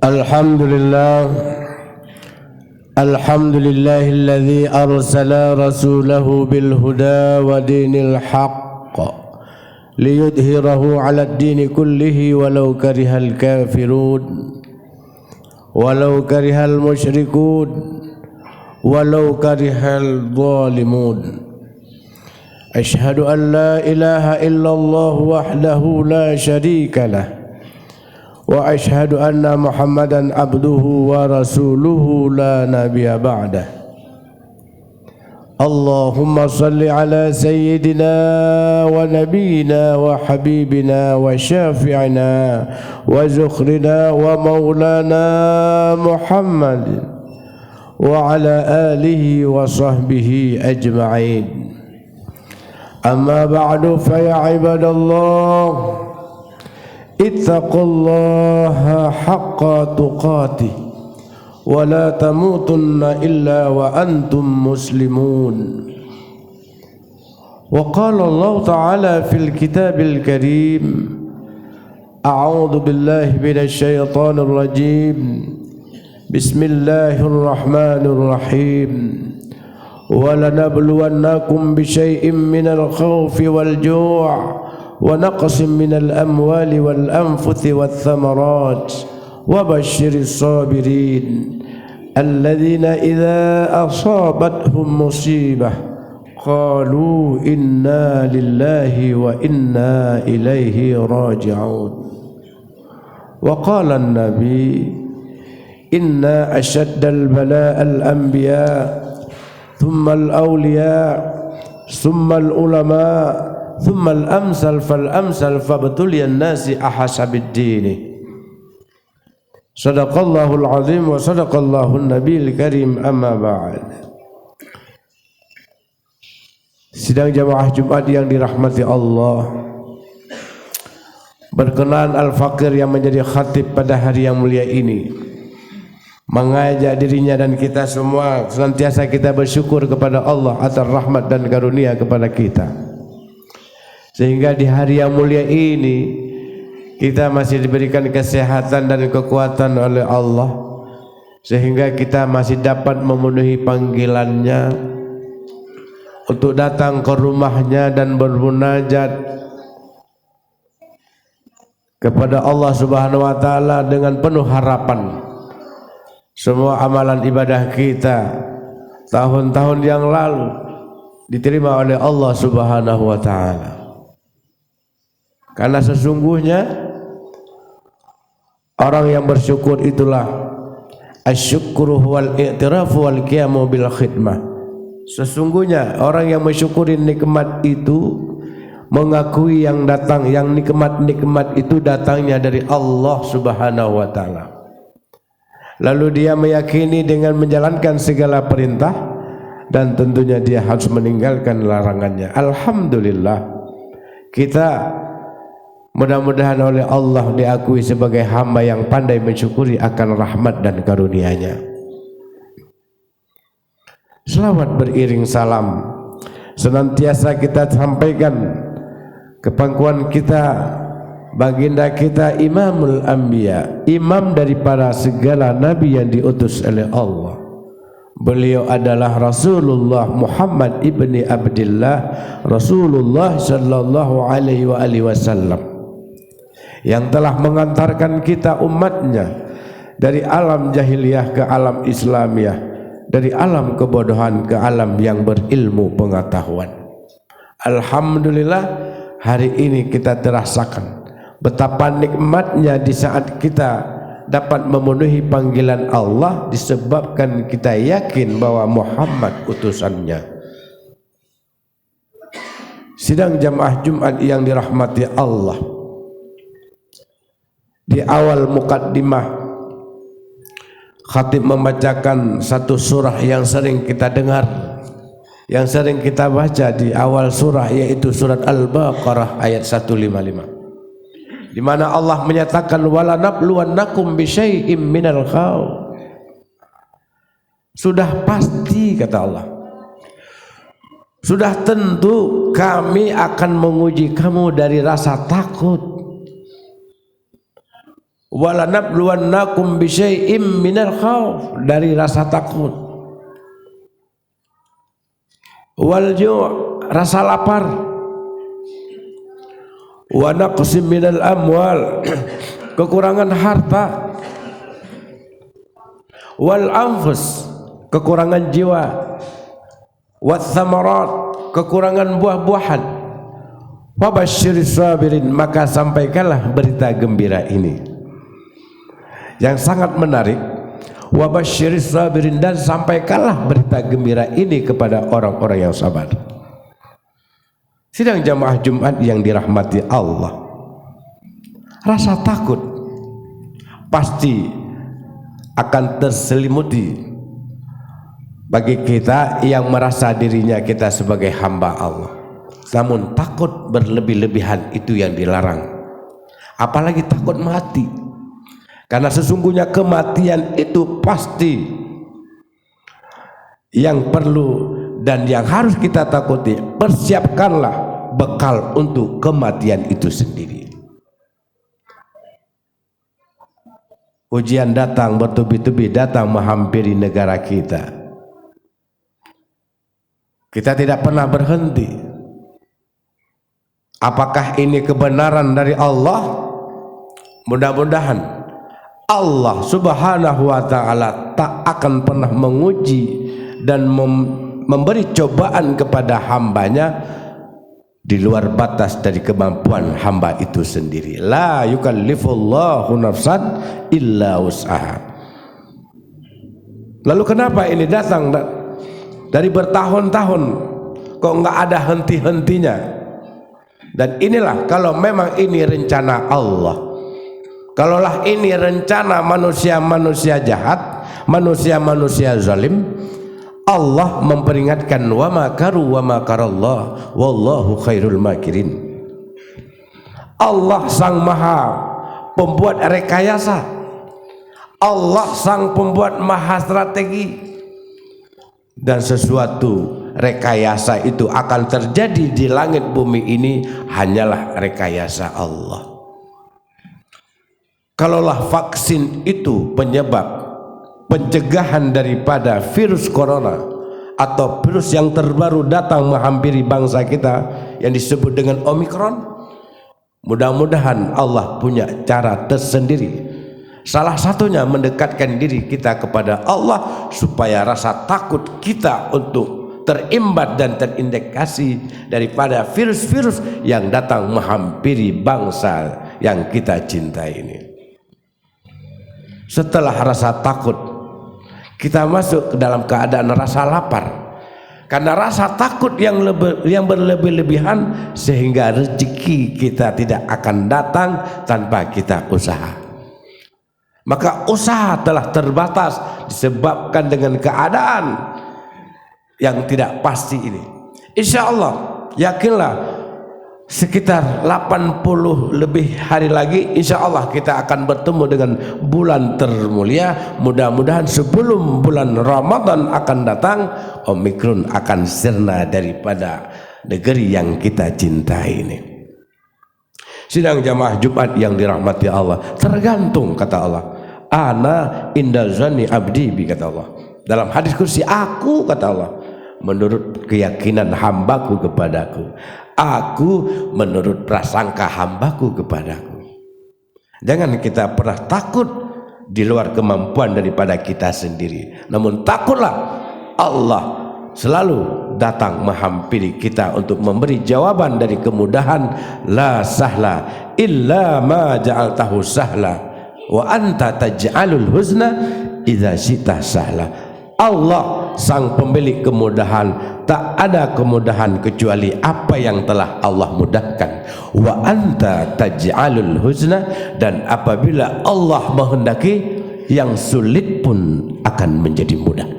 Alhamdulillah Alhamdulillahilladzi arsala rasulahu bil huda wa dinil haqq liyudhhirahu 'alad dini kullihi walau karihal kafirun walau karihal musyrikun walau karihal zalimun. Ashhadu an la ilaha illallah wahdahu la syarika lah wa ashhadu anna Muhammadan abduhu wa rasuluhu la nabiyya ba'dah. Allahumma salli ala sayyidina wa nabiyyina wa habibina wa syafi'ina wa zukhrina wa maulana Muhammad wa ala alihi wa sahbihi ajma'in. Amma ba'du fa ya ibadallah ittaqullaha haqqa tuqatih wa la tamutunna illa wa antum muslimun. Wa qala Allah ta'ala fil kitabil karim a'udzu billahi minasy syaithanir rajim bismillahirrahmanirrahim wa lanabluwannakum bisyai'im minal khawfi wal ju' ونقص من الأموال والأنفس والثمرات وبشر الصابرين الذين إذا أصابتهم مصيبة قالوا إنا لله وإنا إليه راجعون. وقال النبي إن أشد البلاء الأنبياء ثم الأولياء ثم العلماء ثم الأمثل فالأمثل فابتلي الناس أحسب الدين. صدق الله العظيم وصدق الله النبي الكريم. أما بعد. Sidang jamaah Jumat yang dirahmati Allah, berkenan Al-Fakir yang menjadi khatib pada hari yang mulia ini mengajak dirinya dan kita semua senantiasa kita bersyukur kepada Allah atas rahmat dan karunia kepada kita, sehingga di hari yang mulia ini kita masih diberikan kesehatan dan kekuatan oleh Allah, sehingga kita masih dapat memenuhi panggilannya untuk datang ke rumahnya dan bermunajat kepada Allah Subhanahu wa taala dengan penuh harapan semua amalan ibadah kita tahun-tahun yang lalu diterima oleh Allah Subhanahu wa taala. Karena sesungguhnya orang yang bersyukur itulah asyukru wal i'tirafu wal qiyamu bil khidmah. Sesungguhnya orang yang mensyukuri nikmat itu mengakui yang datang, yang nikmat-nikmat itu datangnya dari Allah Subhanahu wa taala. Lalu dia meyakini dengan menjalankan segala perintah dan tentunya dia harus meninggalkan larangannya. Alhamdulillah, kita mudah-mudahan oleh Allah diakui sebagai hamba yang pandai mensyukuri akan rahmat dan karunia-Nya. Selawat beriring salam senantiasa kita sampaikan ke pangkuan kita, baginda kita Imamul Anbiya, imam daripada segala nabi yang diutus oleh Allah. Beliau adalah Rasulullah Muhammad ibni Abdillah, Rasulullah sallallahu alaihi wasallam, yang telah mengantarkan kita umatnya dari alam jahiliyah ke alam Islamiyah, dari alam kebodohan ke alam yang berilmu pengetahuan. Alhamdulillah, hari ini kita terasakan betapa nikmatnya di saat kita dapat memenuhi panggilan Allah disebabkan kita yakin bahwa Muhammad utusannya. Sidang jamaah Jumat yang dirahmati Allah, di awal mukaddimah khatib membacakan satu surah yang sering kita dengar, yang sering kita baca di awal surah, yaitu surat Al-Baqarah ayat 155, di mana Allah menyatakan wala nabluwannakum bisyai'im minal khawf. Sudah pasti kata Allah, sudah tentu kami akan menguji kamu dari rasa takut, wala nabluwannakum bisyai'im minal khauf, dari rasa takut, wal ju', rasa lapar, wa naqsim minal amwal, kekurangan harta, wal anfus, kekurangan jiwa, wat thamarat, kekurangan buah-buahan. Fabasyiris sabirin, maka sampaikanlah berita gembira ini yang sangat menarik. Wabasyiris sabirin, dan sampaikanlah berita gembira ini kepada orang-orang yang sabar. Sidang jamaah Jumat yang dirahmati Allah, rasa takut pasti akan terselimuti bagi kita yang merasa dirinya kita sebagai hamba Allah. Namun takut berlebih-lebihan itu yang dilarang, apalagi takut mati. Karena sesungguhnya kematian itu pasti yang perlu dan yang harus kita takuti. Persiapkanlah bekal untuk kematian itu sendiri. Ujian datang bertubi-tubi, datang menghampiri negara kita. Kita tidak pernah berhenti. Apakah ini kebenaran dari Allah? Mudah-mudahan Allah subhanahu wa ta'ala tak akan pernah menguji dan memberi cobaan kepada hambanya di luar batas dari kemampuan hamba itu sendiri. La yukallifullahu nafsan illa wus'aha. Lalu kenapa ini datang dari bertahun-tahun kok nggak ada henti-hentinya? Dan inilah kalau memang ini rencana Allah, kalaulah ini rencana manusia-manusia jahat, manusia-manusia zalim, Allah memperingatkan wa makaru wa makarallah wallahu khairul makirin. Allah sang maha pembuat rekayasa, Allah sang pembuat maha strategi, dan sesuatu rekayasa itu akan terjadi di langit bumi ini hanyalah rekayasa Allah. Kalaulah vaksin itu penyebab pencegahan daripada virus corona atau virus yang terbaru datang menghampiri bangsa kita yang disebut dengan Omikron, mudah-mudahan Allah punya cara tersendiri. Salah satunya mendekatkan diri kita kepada Allah supaya rasa takut kita untuk terimbat dan terindikasi daripada virus-virus yang datang menghampiri bangsa yang kita cintai ini. Setelah rasa takut, kita masuk ke dalam keadaan rasa lapar. Karena rasa takut yang berlebih-lebihan sehingga rezeki kita tidak akan datang tanpa kita usaha. Maka usaha telah terbatas disebabkan dengan keadaan yang tidak pasti ini. Insya Allah, yakinlah sekitar 80 lebih hari lagi insya Allah kita akan bertemu dengan bulan termulia. Mudah-mudahan sebelum bulan Ramadan akan datang, Omikron akan sirna daripada negeri yang kita cintai ini. Sidang jamaah Jumat yang dirahmati Allah, tergantung kata Allah. Ana inda zanni abdi bi, kata Allah. Dalam hadis kursi, aku kata Allah menurut keyakinan hambaku kepadaku, aku menurut prasangka hambaku kepadaku. Jangan kita pernah takut di luar kemampuan daripada kita sendiri. Namun takutlah Allah selalu datang menghampiri kita untuk memberi jawaban dari kemudahan. La sahla illa ma ja'altahu sahla wa anta taj'alul huzna idza syi'ta sahla. Allah sang pemilik kemudahan, tak ada kemudahan kecuali apa yang telah Allah mudahkan. Wa anta taj'alul huzna, dan apabila Allah menghendaki yang sulit pun akan menjadi mudah.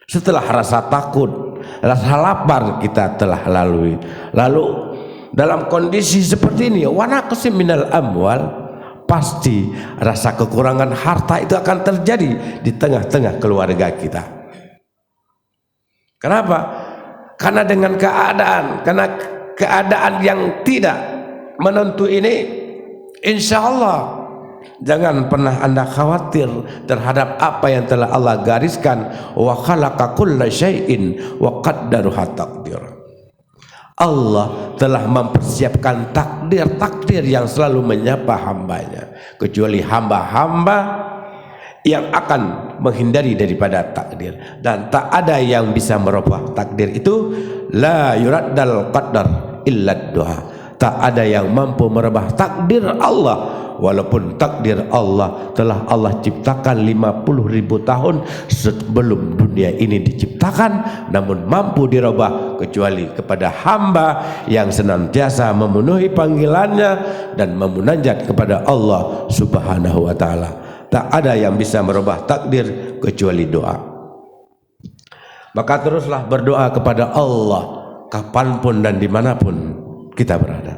Setelah rasa takut, rasa lapar kita telah lalui, lalu dalam kondisi seperti ini, wa naqsim minal amwal, pasti rasa kekurangan harta itu akan terjadi di tengah-tengah keluarga kita. Kenapa? Karena dengan keadaan yang tidak menentu ini, Insya Allah jangan pernah Anda khawatir terhadap apa yang telah Allah gariskan. Wa khalaqa kulla syai'in wa qaddarahu taqdira. Allah telah mempersiapkan takdir-takdir yang selalu menyapa hambanya, kecuali hamba-hamba yang akan menghindari daripada takdir, dan tak ada yang bisa merubah takdir itu. La yuraddal qadar illa du'a. Tak ada yang mampu merubah takdir Allah, walaupun takdir Allah telah Allah ciptakan 50.000 tahun sebelum dunia ini diciptakan, namun mampu dirubah kecuali kepada hamba yang senantiasa memenuhi panggilannya dan memunajat kepada Allah Subhanahu wa ta'ala. Tak ada yang bisa merubah takdir kecuali doa. Maka teruslah berdoa kepada Allah kapanpun dan dimanapun kita berada,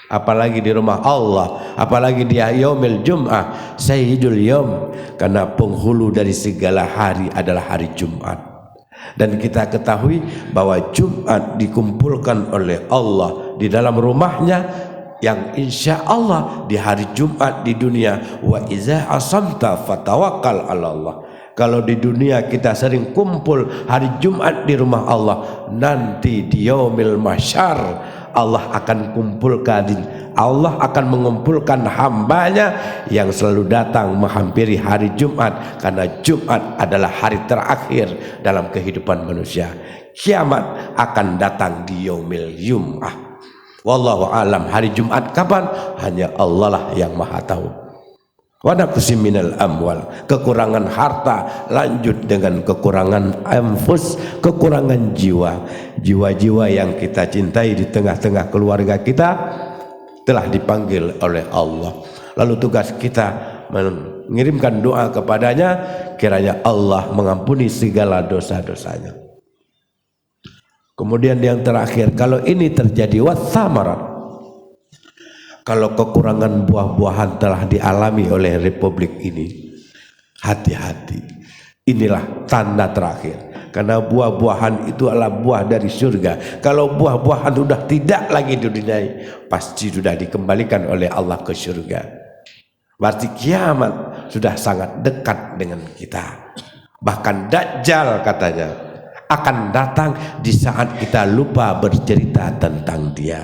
apalagi di rumah Allah, apalagi di yaumil Jum'ah, Sayyidul Yaum, karena penghulu dari segala hari adalah hari Jumat. Dan kita ketahui bahwa Jumat dikumpulkan oleh Allah di dalam rumahnya, yang insya Allah di hari Jumat di dunia, wa iza asamta fatawakkal ala Allah. Kalau di dunia kita sering kumpul hari Jumat di rumah Allah, nanti di yaumil mahsyar Allah akan mengumpulkan hambanya yang selalu datang menghampiri hari Jumat, karena Jumat adalah hari terakhir dalam kehidupan manusia. Kiamat akan datang di yaumil Jum'ah. Wallahu alam, hari Jumat kapan hanya Allah lah yang maha tahu. Wa naqsim minal amwal, kekurangan harta lanjut dengan kekurangan anfus, kekurangan jiwa. Jiwa-jiwa yang kita cintai di tengah-tengah keluarga kita telah dipanggil oleh Allah. Lalu tugas kita mengirimkan doa kepadanya, kiranya Allah mengampuni segala dosa-dosanya. Kemudian yang terakhir, kalau ini terjadi watsamarat, kalau kekurangan buah-buahan telah dialami oleh republik ini, hati-hati. Inilah tanda terakhir, karena buah-buahan itu adalah buah dari surga. Kalau buah-buahan sudah tidak lagi di dunia, pasti sudah dikembalikan oleh Allah ke surga. Berarti kiamat sudah sangat dekat dengan kita. Bahkan Dajjal katanya akan datang di saat kita lupa bercerita tentang dia,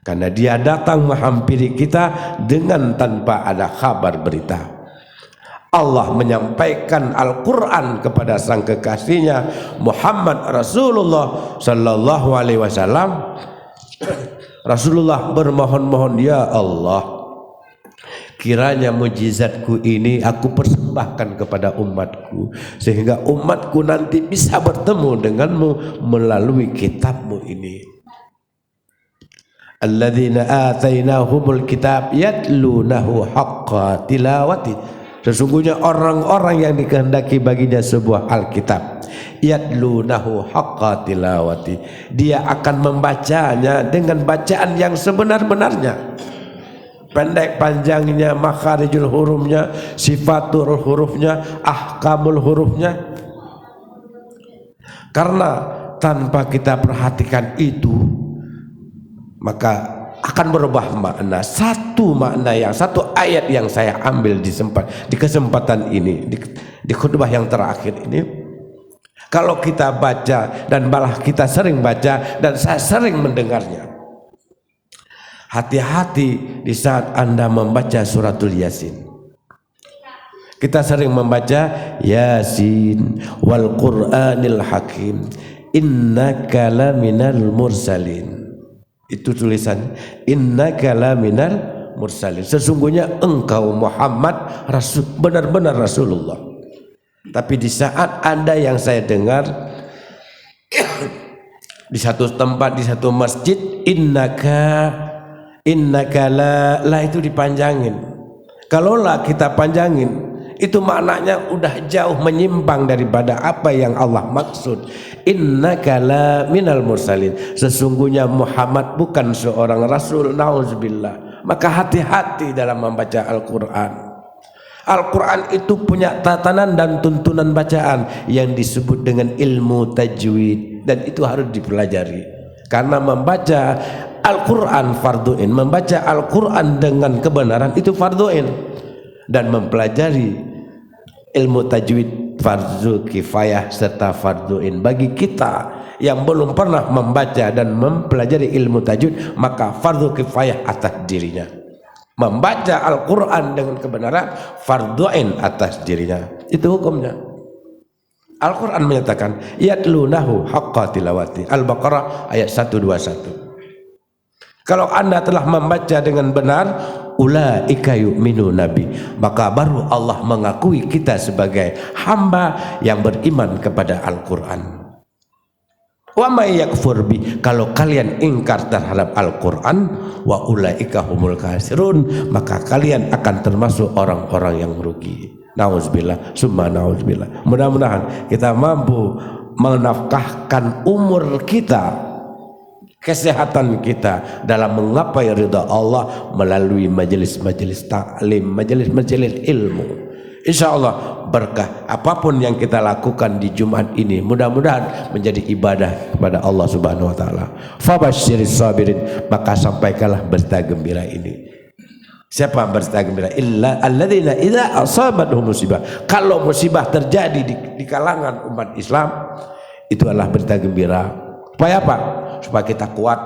karena dia datang menghampiri kita dengan tanpa ada kabar berita. Allah menyampaikan Al-Quran kepada sang kekasihnya Muhammad Rasulullah Sallallahu Alaihi Wasallam. Rasulullah bermohon-mohon, ya Allah, kiranya mujizatku ini aku persembahkan kepada umatku, sehingga umatku nanti bisa bertemu denganmu melalui kitabmu ini. Alladzina atainahumul kitab yatlunahu haqqa tilawati. Sesungguhnya orang-orang yang dikehendaki baginya sebuah Alkitab, yatlunahu haqqa tilawati, dia akan membacanya dengan bacaan yang sebenar-benarnya. Pendek panjangnya, makharijul hurufnya, sifatul hurufnya, ahkamul hurufnya. Karena tanpa kita perhatikan itu, maka akan berubah makna. Satu ayat yang saya ambil di kesempatan ini, di khutbah yang terakhir ini, kalau kita baca, dan malah kita sering baca dan saya sering mendengarnya, hati-hati di saat Anda membaca suratul Yasin. Kita sering membaca Yasin wal Qur'anil Hakim innaka laminal mursalin. Itu tulisan innaka laminal mursalin, sesungguhnya engkau Muhammad rasul, benar-benar Rasulullah. Tapi di saat ada yang saya dengar di satu tempat, di satu masjid, innaka la itu dipanjangin. Kalaulah kita panjangin, itu maknanya udah jauh menyimpang daripada apa yang Allah maksud. Innaka la minal mursalin, sesungguhnya Muhammad bukan seorang rasul, nauzubillah. Maka hati-hati dalam membaca Al-Quran. Al-Quran itu punya tatanan dan tuntunan bacaan yang disebut dengan ilmu tajwid, dan itu harus dipelajari. Karena membaca Al-Quran fardu'in, membaca Al-Quran dengan kebenaran itu fardu'in, dan mempelajari ilmu tajwid fardu kifayah serta fardu'in. Bagi kita yang belum pernah membaca dan mempelajari ilmu tajwid, maka fardu kifayah atas dirinya. Membaca Al-Quran dengan kebenaran fardu'in atas dirinya. Itu hukumnya. Al-Quran menyatakan yatlunahu haqqa tilawati, Al-Baqarah ayat 121. Kalau anda telah membaca dengan benar, ulaika yu'minu nabi, maka baru Allah mengakui kita sebagai hamba yang beriman kepada Al-Quran. Wa may yakfur bi, kalau kalian ingkar terhadap Al-Quran, wa ulaika humul khasirun, maka kalian akan termasuk orang-orang yang merugi. Nauzubillah, summa nauzubillah. Mudah-mudahan kita mampu menafkahkan umur kita, kesehatan kita dalam menggapai ridha Allah melalui majelis-majelis taklim, majelis-majelis ilmu. Insyaallah berkah apapun yang kita lakukan di Jumat ini mudah-mudahan menjadi ibadah kepada Allah Subhanahu wa taala. Fabasyiris sabirin, maka sampaikanlah berita gembira ini. Siapa berita gembira? Illa alladzina idza asabatuhum musibah. Kalau musibah terjadi di kalangan umat Islam, itu adalah berita gembira. Supaya apa? Supaya kita kuat.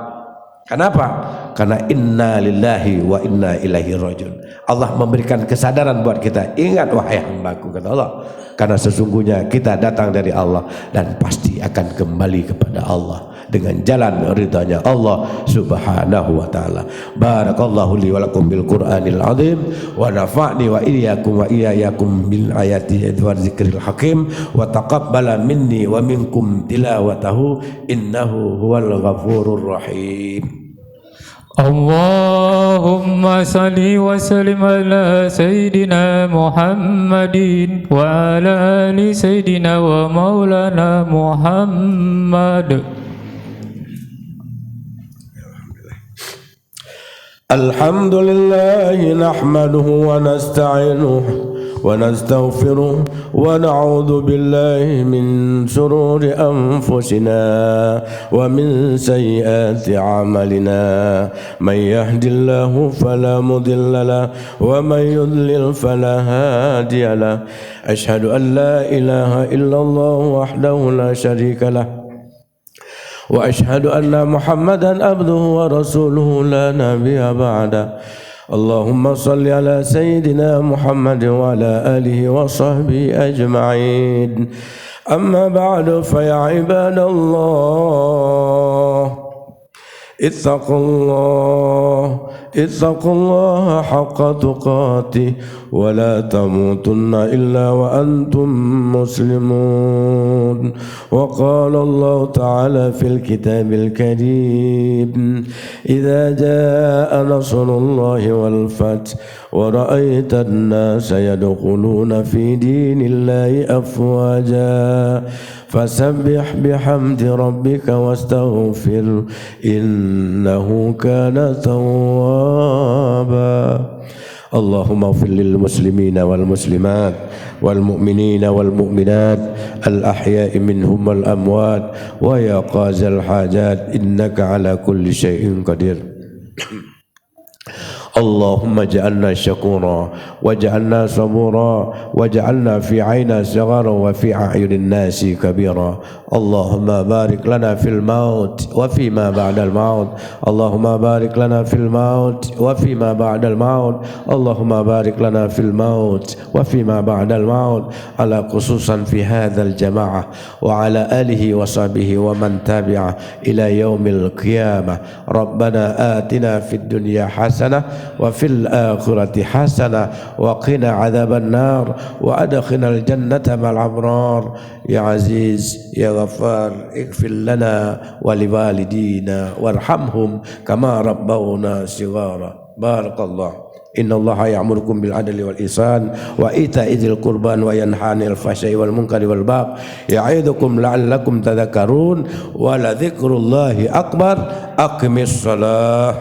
Kenapa? Karena inna lillahi wa inna ilaihi rajiun. Allah memberikan kesadaran buat kita. Ingat wahai hambaku, kata Allah, karena sesungguhnya kita datang dari Allah dan pasti akan kembali kepada Allah dengan jalan ridhanya Allah Subhanahu wa taala. Barakallahu li wa lakum bil Qur'anil azim wa nafa'ni wa iyyakum bil ayati wa dzikril hakim wa taqabbala minni wa minkum tilawatahu innahu huwal ghafurur rahim. Allahumma salli wa sallim ala Sayyidina Muhammadin wa ala ali Sayyidina wa maulana Muhammad. Alhamdulillahi nahmaduhu wa nasta'inuhu wa nastaghfiruh wa na'udzu billahi min shururi anfusina wa min sayyiati a'malina. Man yahdihillahu fala mudilla lahu wa man yudlil fala hadiya lahu. Asyhadu an la ilaha illallah wahdahu la syarika lahu wa asyhadu anna Muhammadan abduhu wa rasuluhu la nabiyya ba'da. Allahumma salli ala Sayyidina Muhammad wa ala alihi wa sahbihi ajma'in. Amma ba'du, fa ya ibadallah, ittaqullaha haqqa tuqatih wa la tamutunna illa wa antum muslimun. Wa qala Allah ta'ala fil kitabil karim, idza jaa nasrullahi wal fath wa ra'aita an-nasa yadkhuluna fi dinillahi afwaja fasabbih bihamdi rabbika wastaghfir innahu kana tawwaba. Allahumma ighfir lil muslimina wal muslimat wal mu'minina wal mu'minat al ahya'i minhum wal amwat wa ya qazal hajat innaka ala kulli syai'in qadir. Allahumma ja'alna syakura waj'alna sabura waj'alna fi 'aina saghara wa fi a'yunin nasi kabira. Allahumma barik lana fil maut wa fi ma ba'dal maut. Allahumma barik lana fil maut wa fi ma ba'dal maut. Allahumma barik lana fil maut wa fi ma ba'dal maut, ala khususan fi hadzal jamaah wa ala alihi wa sahbihi wa man tabi'a ila yaumil qiyamah. Rabbana atina fid dunya hasanah wa fil akhirati hasanah wa qina adzaban nar wa adkhilnal jannata ma'al abrar. Ya aziz ya ghafar, ighfir lana wa liwalidina warhamhum kama rabbawna shighara. Barakallah. Inna Allaha ya'murukum bil adli wal ihsan wa ita'i dzil qurban wa yanha 'anil fahsya'i wal munkari wal baghi ya'idukum la'allakum tadhakkarun wa la dzikrullahi akbar. Aqimis shalah.